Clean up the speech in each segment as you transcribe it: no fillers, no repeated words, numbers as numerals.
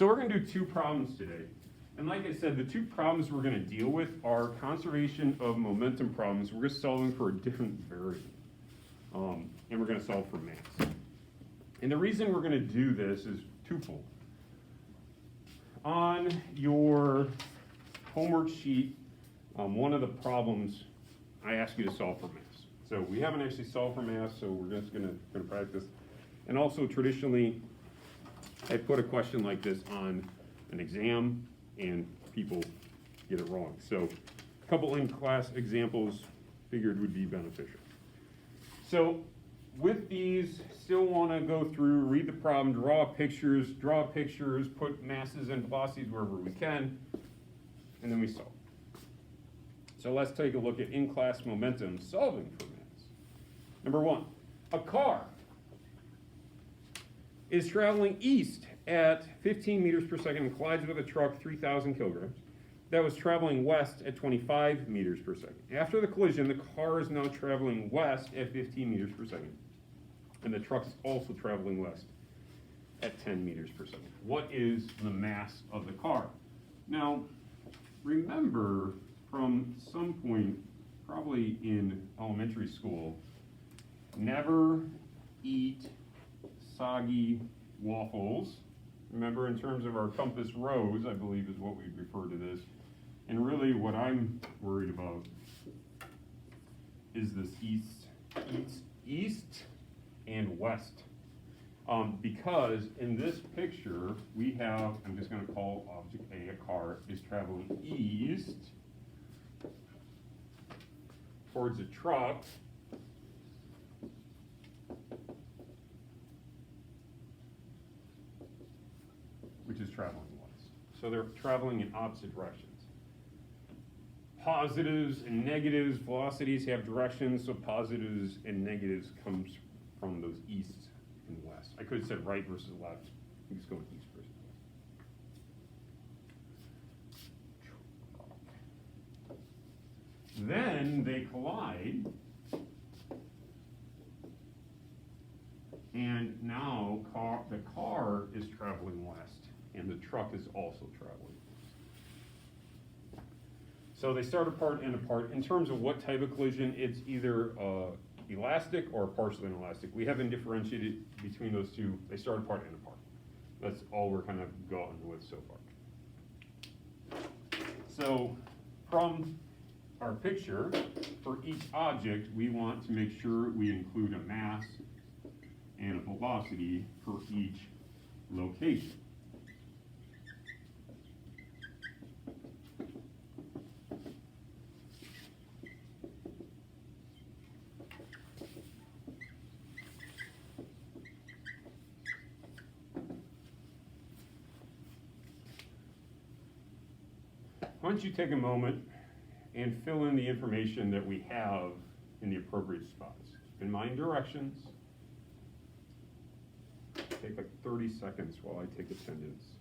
So we're going to do two problems today. And like I said, the two problems we're going to deal with are conservation of momentum problems. We're just solving for a different variable. And we're going to solve for mass. And the reason we're going to do this is twofold. On your homework sheet, one of the problems I ask you to solve for mass. So we haven't actually solved for mass, so we're just going to practice. And also traditionally, I put a question like this on an exam, and people get it wrong. So a couple in-class examples figured would be beneficial. So with these, still want to go through, read the problem, draw pictures, put masses and velocities wherever we can, and then we solve. So let's take a look at in-class momentum solving for mass. Number one, a car is traveling east at 15 meters per second and collides with a truck 3,000 kilograms that was traveling west at 25 meters per second. After the collision, the car is now traveling west at 15 meters per second, and the truck is also traveling west at 10 meters per second. What is the mass of the car? Now, remember from some point, probably in elementary school, never eat soggy waffles. Remember, in terms of our compass rose, I believe is what we refer to this. And really what I'm worried about is this east and west. Because in this picture, we have, I'm just going to call object A, a car is traveling east towards a truck. Which is traveling west. So they're traveling in opposite directions. Positives and negatives, velocities have directions, so positives and negatives comes from those east and west. I could have said right versus left. I'm just going east versus west. Then they collide, and now the car is traveling west, and the truck is also traveling. So they start apart and apart. In terms of what type of collision, it's either elastic or partially inelastic. We haven't differentiated between those two. They start apart and apart. That's all we're kind of going with so far. So from our picture, for each object, we want to make sure we include a mass and a velocity for each location. Why don't you take a moment and fill in the information that we have in the appropriate spots. Keep in mind directions. Take like 30 seconds while I take attendance.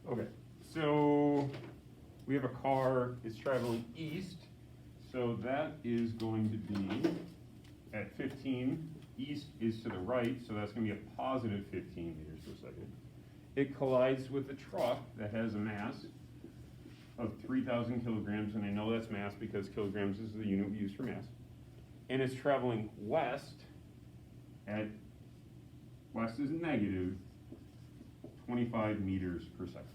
Okay, so we have a car, it's traveling east, so that is going to be at 15. East is to the right, so that's going to be a positive 15 meters per second. It collides with a truck that has a mass of 3,000 kilograms, and I know that's mass because kilograms is the unit we use for mass. And it's traveling west is negative 25 meters per second.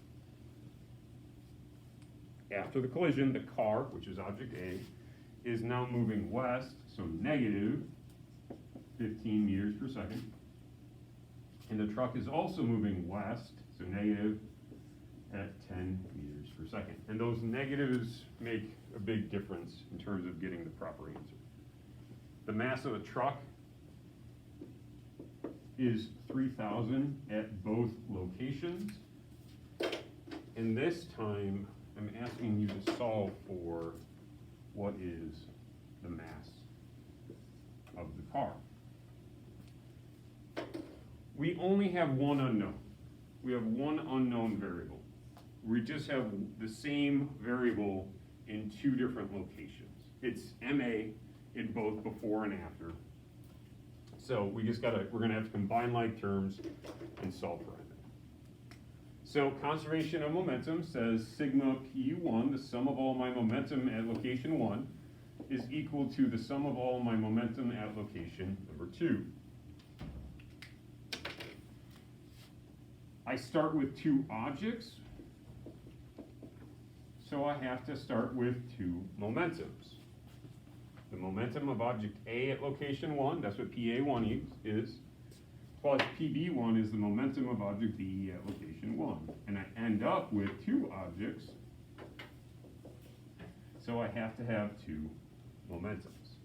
After the collision, the car, which is object A, is now moving west, so negative 15 meters per second. And the truck is also moving west, so negative at 10 meters per second. And those negatives make a big difference in terms of getting the proper answer. The mass of a truck is 3,000 at both locations. And this time, I'm asking you to solve for what is the mass of the car. We only have one unknown. We have one unknown variable. We just have the same variable in two different locations. It's MA in both before and after. So we're gonna have to combine like terms and solve for it. So conservation of momentum says sigma P1, the sum of all my momentum at location 1, is equal to the sum of all my momentum at location number 2. I start with two objects, so I have to start with two momentums. The momentum of object A at location 1, that's what PA1 is, plus PB1 is the momentum of object B at location 1. And I end up with two objects, so I have to have two momentums.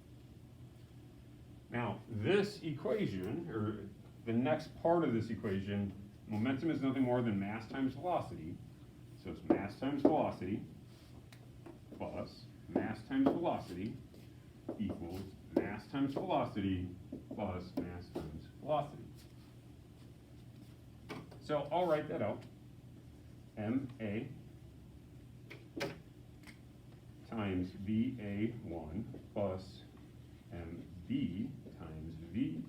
Now, this equation, or the next part of this equation, momentum is nothing more than mass times velocity. So it's mass times velocity plus mass times velocity equals mass times velocity plus mass times velocity. So I'll write that out. MA times VA1 plus MB times VB1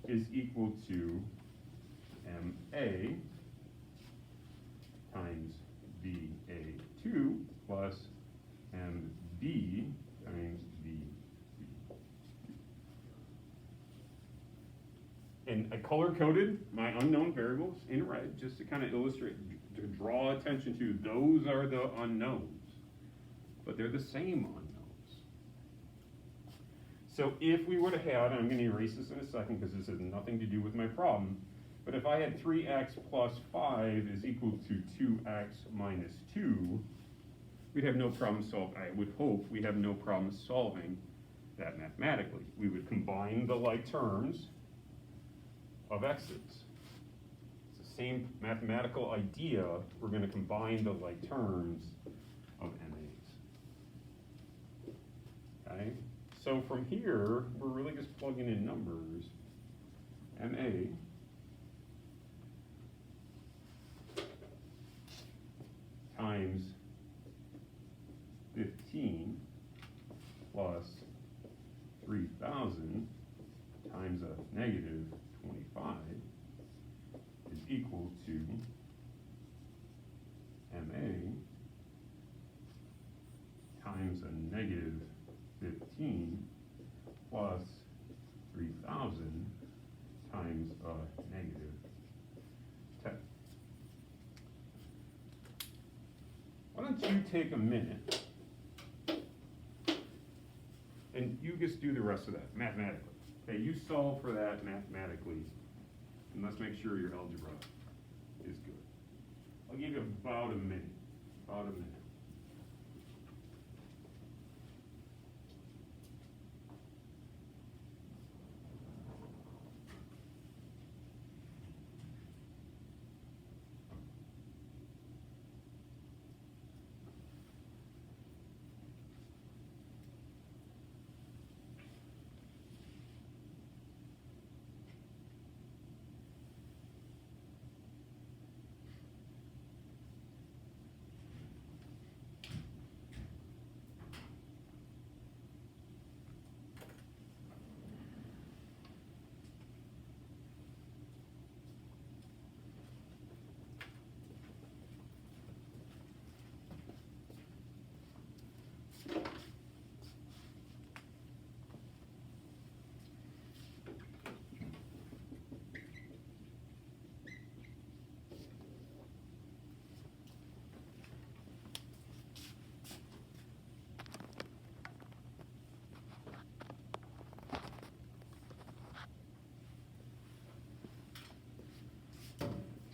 is equal to MA times VA2 plus MB times VB. And I color-coded my unknown variables in red just to kind of illustrate, to draw attention to those are the unknowns, but they're the same unknowns. So if we would have had, I'm going to erase this in a second because this has nothing to do with my problem, but if I had 3x plus 5 is equal to 2x minus 2, we'd have no problem solving. I would hope we'd have no problem solving that mathematically. We would combine the like terms of x's. It's the same mathematical idea. We're going to combine the like terms of MA's. Okay? So from here, we're really just plugging in numbers. MA times 15 plus 3,000 times a negative 25 is equal to MA times a negative 15 plus 3,000 times a negative 10. Why don't you take a minute and you just do the rest of that mathematically. Okay, you solve for that mathematically, and let's make sure your algebra is good. I'll give you about a minute,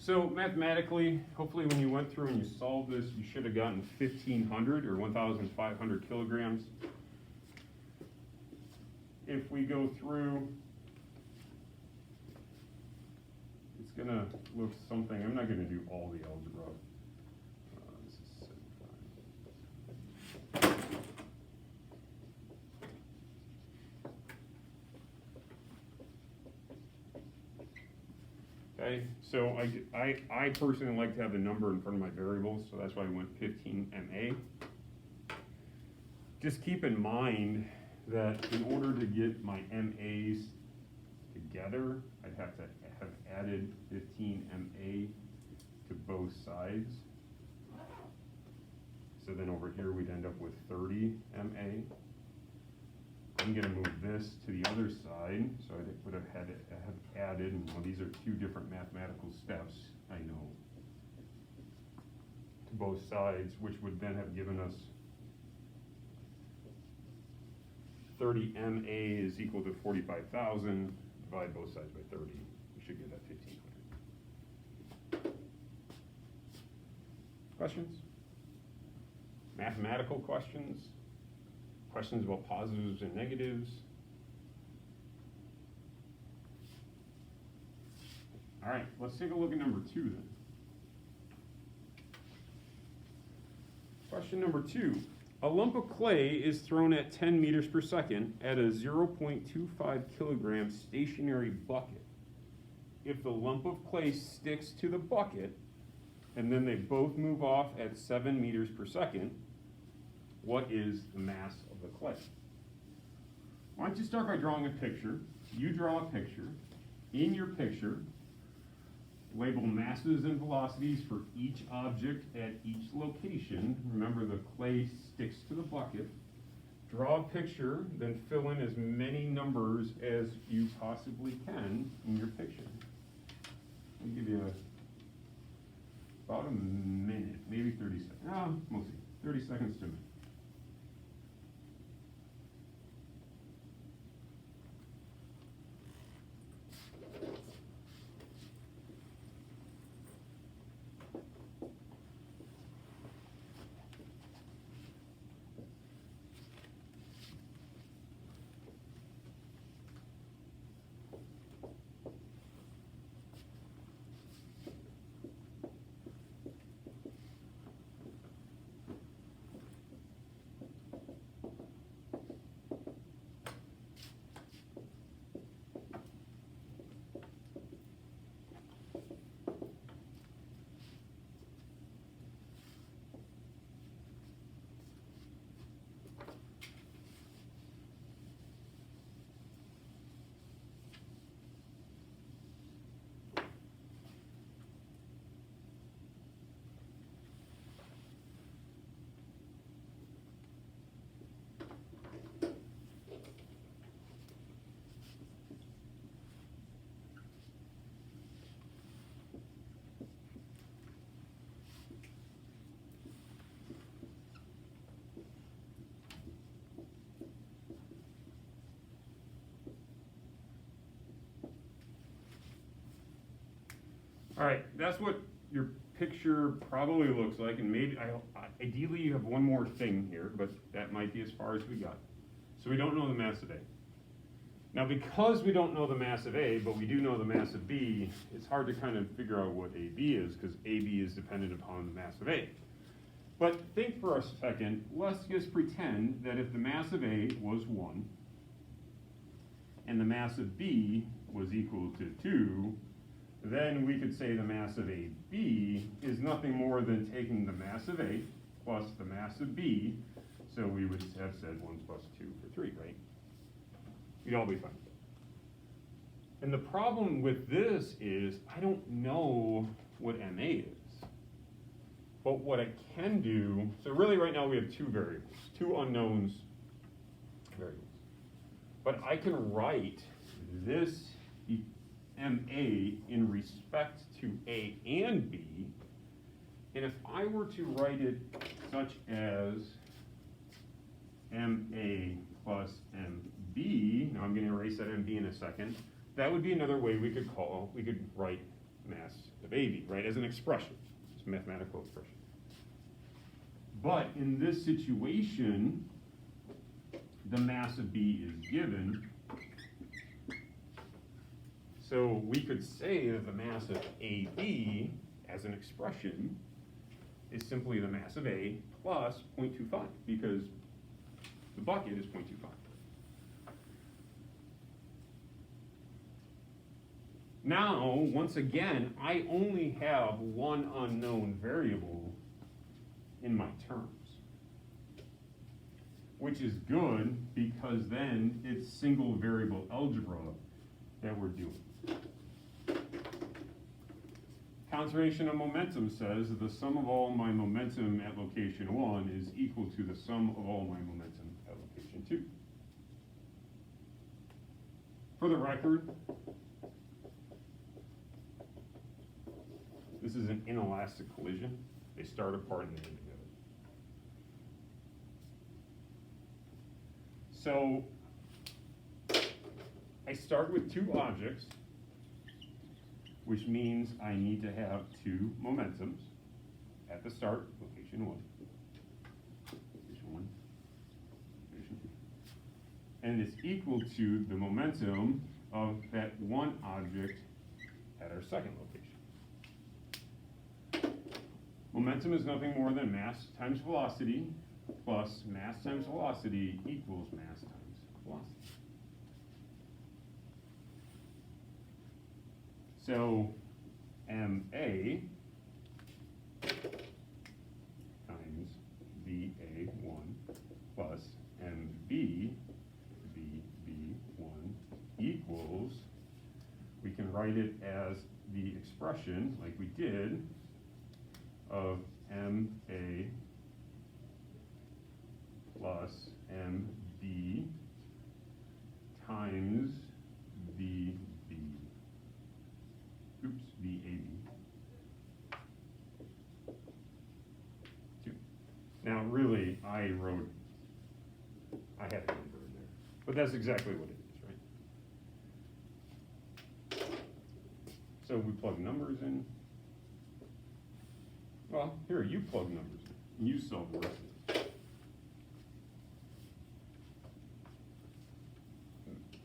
So mathematically, hopefully when you went through and you solved this, you should have gotten 1,500 or 1,500 kilograms. If we go through, it's gonna look something, I'm not gonna do all the algebra. This is 75. Okay, so I personally like to have the number in front of my variables, so that's why I went 15 MA. Just keep in mind that in order to get my MAs together, I'd have to have added 15 MA to both sides. So then over here we'd end up with 30 MA. I'm gonna move this to the other side, so I would have had to have added, and well, these are two different mathematical steps, I know, to both sides, which would then have given us 30 MA is equal to 45,000, divide both sides by 30, we should get that 1,500. Questions? Mathematical questions? Questions about positives and negatives? All right, let's take a look at number 2 then. Question number 2. A lump of clay is thrown at 10 meters per second at a 0.25 kilogram stationary bucket. If the lump of clay sticks to the bucket, and then they both move off at 7 meters per second, what is the mass of the clay? Why don't you start by drawing a picture? You draw a picture. In your picture, label masses and velocities for each object at each location. Remember, the clay sticks to the bucket. Draw a picture, then fill in as many numbers as you possibly can in your picture. I'll give you about a minute, maybe 30 seconds. Mostly 30 seconds to a minute. All right, that's what your picture probably looks like, and maybe, ideally you have one more thing here, but that might be as far as we got. So we don't know the mass of A. Now, because we don't know the mass of A, but we do know the mass of B, it's hard to kind of figure out what AB is, because AB is dependent upon the mass of A. But think for a second, let's just pretend that if the mass of A was 1, and the mass of B was equal to 2, then we could say the mass of AB is nothing more than taking the mass of A plus the mass of B, so we would have said 1 plus 2 for 3, right? We'd all be fine. And the problem with this is I don't know what MA is. But what I can do, so really right now we have 2 variables, 2 unknowns variables. But I can write this MA in respect to A and B, and if I were to write it such as MA plus MB, now I'm going to erase that MB in a second, that would be another way we could write mass of AB, right, as an expression. It's a mathematical expression. But in this situation, the mass of B is given. So we could say that the mass of AB as an expression is simply the mass of A plus 0.25, because the bucket is 0.25. Now, once again, I only have one unknown variable in my terms, which is good because then it's single variable algebra that we're doing. Conservation of momentum says that the sum of all my momentum at location 1 is equal to the sum of all my momentum at location 2. For the record, this is an inelastic collision. They start apart and they end together. So I start with two objects, which means I need to have two momentums at the start, location 1, location 2. And it's equal to the momentum of that one object at our second location. Momentum is nothing more than mass times velocity plus mass times velocity equals mass times velocity. So MA times VA1 plus MB VB1 equals, we can write it as the expression, like we did, of MA plus MB times VB. VAB. 2. Now, really, I had a number in there, but that's exactly what it is, right? So we plug numbers in. Well, here, you plug numbers in. You solve the rest of it.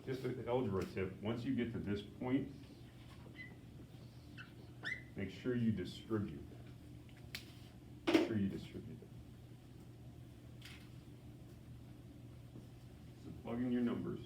Just an algebra tip, once you get to this point, make sure you distribute. Make sure you distribute it. So plug in your numbers.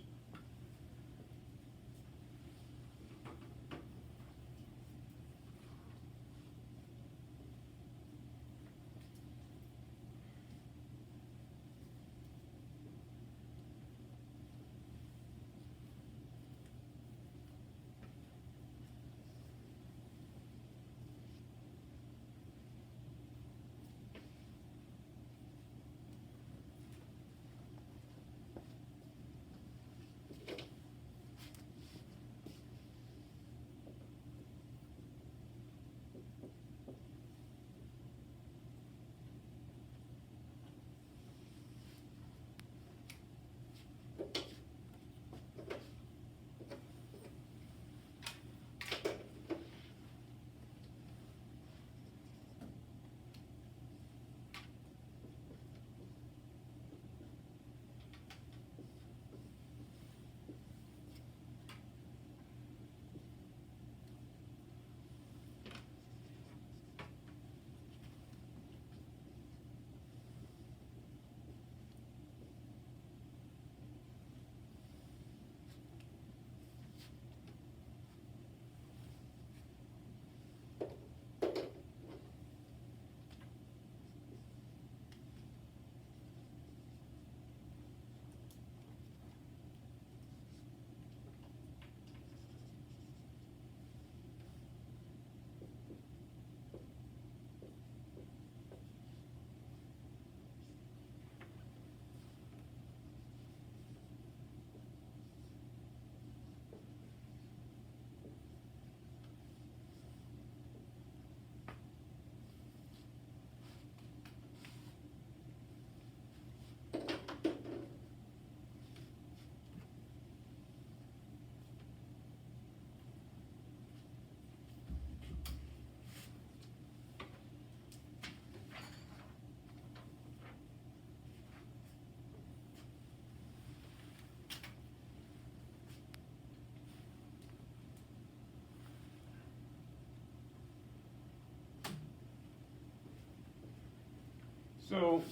So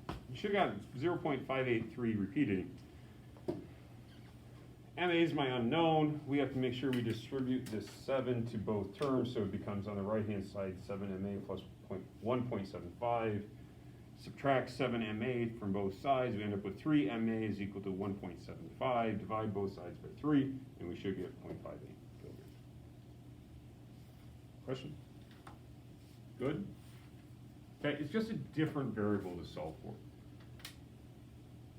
you should have got 0.583 repeating. MA is my unknown. We have to make sure we distribute this 7 to both terms, so it becomes on the right-hand side 7MA plus 1.75. Subtract 7MA from both sides, we end up with 3MA is equal to 1.75. Divide both sides by 3, and we should get 0.58 kilograms. Question? Good? Okay, it's just a different variable to solve for.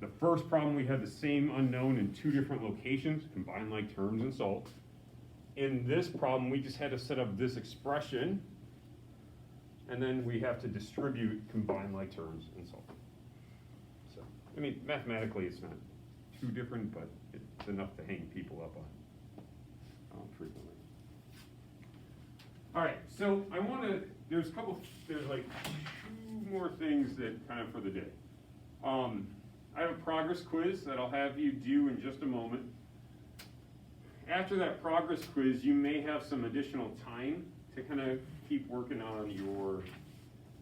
The first problem, we had the same unknown in 2 different locations, combined like terms and salt. In this problem, we just had to set up this expression, and then we have to distribute combined like terms and salt. So, I mean, mathematically it's not too different, but it's enough to hang people up on frequently. All right, so I want to, there's like 2 more things that kind of for the day. I have a progress quiz that I'll have you do in just a moment. After that progress quiz, you may have some additional time to kind of keep working on your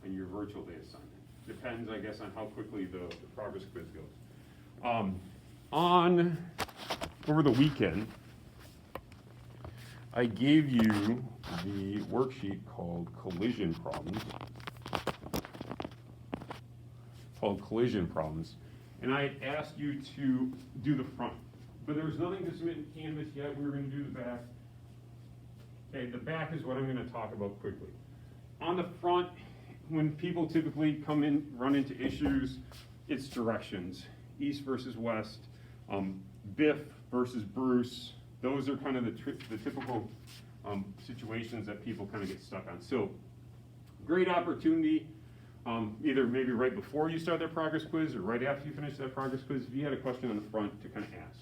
virtual day assignment. Depends, I guess, on how quickly the progress quiz goes. Over the weekend, I gave you the worksheet called collision problems. And I asked you to do the front, but there was nothing to submit in Canvas yet. We were going to do the back. Okay, the back is what I'm going to talk about quickly. On the front, when people typically come in, run into issues, it's directions. East versus west, Biff versus Bruce. Those are kind of the typical situations that people kind of get stuck on. So, great opportunity. Either maybe right before you start that progress quiz or right after you finish that progress quiz, if you had a question on the front to kind of ask.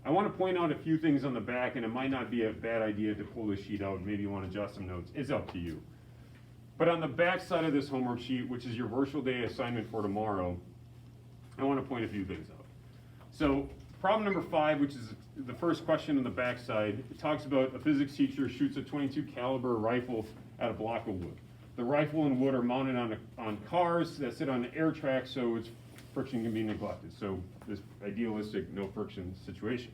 I want to point out a few things on the back, and it might not be a bad idea to pull this sheet out. Maybe you want to adjust some notes. It's up to you. But on the back side of this homework sheet, which is your virtual day assignment for tomorrow, I want to point a few things out. So problem number 5, which is the first question on the back side, it talks about a physics teacher shoots a .22 caliber rifle at a block of wood. The rifle and wood are mounted on cars that sit on the air track, so its friction can be neglected. So this idealistic no friction situation.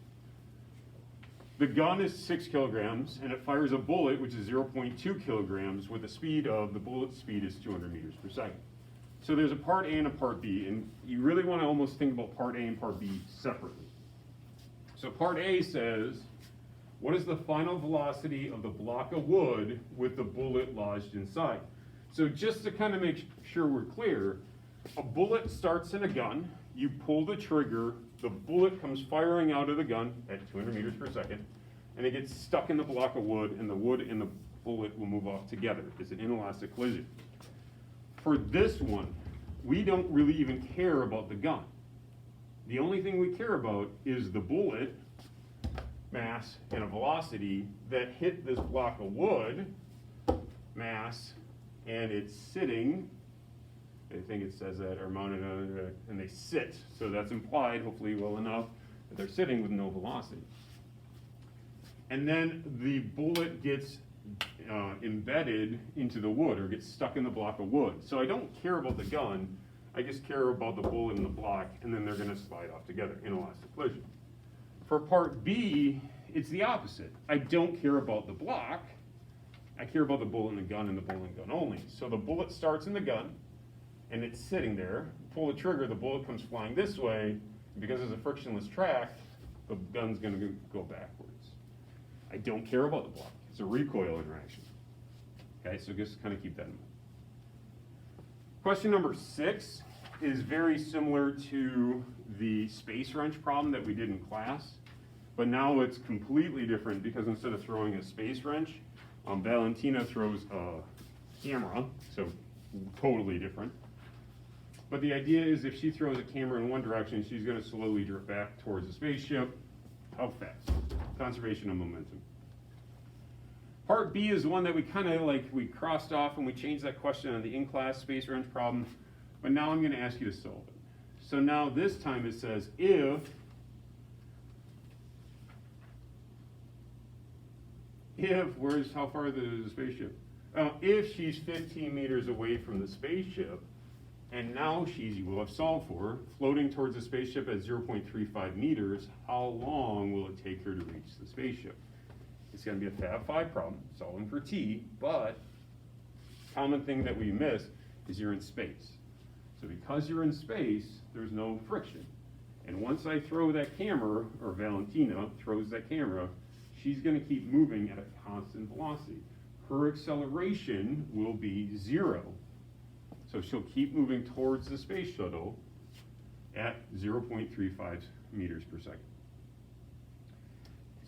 The gun is 6 kilograms, and it fires a bullet, which is 0.2 kilograms, with the bullet speed is 200 meters per second. So there's a part A and a part B, and you really want to almost think about part A and part B separately. So part A says, what is the final velocity of the block of wood with the bullet lodged inside? So just to kind of make sure we're clear, a bullet starts in a gun, you pull the trigger, the bullet comes firing out of the gun at 200 meters per second, and it gets stuck in the block of wood, and the wood and the bullet will move off together. It's an inelastic collision. For this one, we don't really even care about the gun. The only thing we care about is the bullet mass and a velocity that hit this block of wood mass, and it's sitting, I think it says that, or mounted on, and they sit, so that's implied, hopefully well enough, that they're sitting with no velocity. And then the bullet gets embedded into the wood, or gets stuck in the block of wood. So I don't care about the gun, I just care about the bullet and the block, and then they're going to slide off together, inelastic collision. For part B, it's the opposite. I don't care about the block, I care about the bullet and the gun, and the bullet and gun only. So the bullet starts in the gun, and it's sitting there. Pull the trigger, the bullet comes flying this way, and because it's a frictionless track, the gun's going to go backwards. I don't care about the block. It's a recoil interaction. Okay, so just kind of keep that in mind. Question number 6 is very similar to the space wrench problem that we did in class, but now it's completely different because instead of throwing a space wrench, Valentina throws a camera, so totally different. But the idea is if she throws a camera in one direction, she's going to slowly drift back towards the spaceship. How fast? Conservation of momentum. Part B is one that we kind of we crossed off and we changed that question on the in-class space wrench problem, but now I'm going to ask you to solve it. So now this time it says if where's how far is the spaceship? If she's 15 meters away from the spaceship, And now you will have solved for, floating towards the spaceship at 0.35 meters, how long will it take her to reach the spaceship? It's gonna be a Fab 5 problem, solving for t, but common thing that we miss is you're in space. So because you're in space, there's no friction. And once I throw that camera, or Valentina throws that camera, she's gonna keep moving at a constant velocity. Her acceleration will be 0. So she'll keep moving towards the space shuttle at 0.35 meters per second.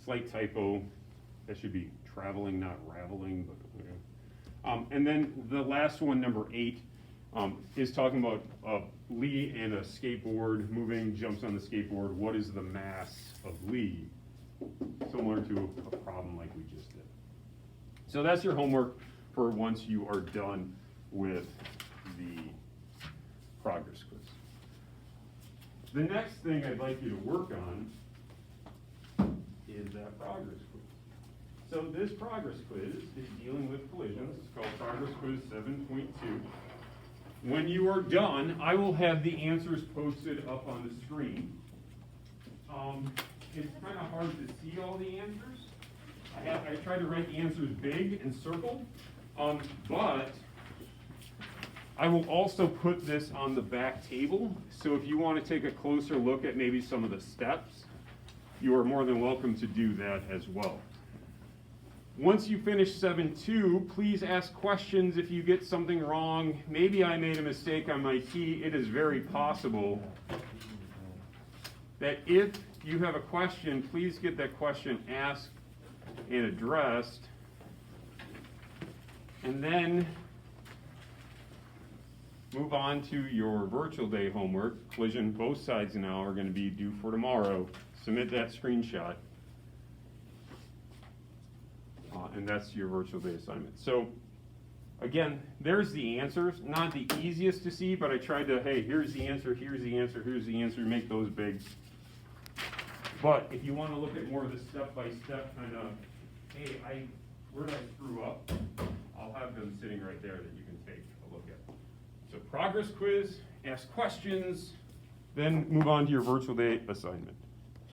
Slight typo, that should be traveling, not raveling, but okay. And then the last one, number 8, is talking about Lee and a skateboard moving, jumps on the skateboard. What is the mass of Lee? Similar to a problem like we just did. So that's your homework for once you are done with the progress quiz. The next thing I'd like you to work on is that progress quiz. So this progress quiz is dealing with collisions. It's called Progress Quiz 7.2. When you are done, I will have the answers posted up on the screen. It's kind of hard to see all the answers. I try to write the answers big and circled, but I will also put this on the back table, so if you want to take a closer look at maybe some of the steps, you are more than welcome to do that as well. Once you finish 7.2, please ask questions if you get something wrong. Maybe I made a mistake on my key. It is very possible that if you have a question, please get that question asked and addressed. And then move on to your virtual day homework. Collision, both sides now are going to be due for tomorrow. Submit that screenshot. And that's your virtual day assignment. So again, there's the answers. Not the easiest to see, but I tried to, hey, here's the answer, here's the answer, here's the answer, make those big. But if you want to look at more of the step-by-step kind of, hey, where did I screw up? I'll have them sitting right there that you can take a look at. So progress quiz, ask questions, then move on to your virtual day assignment.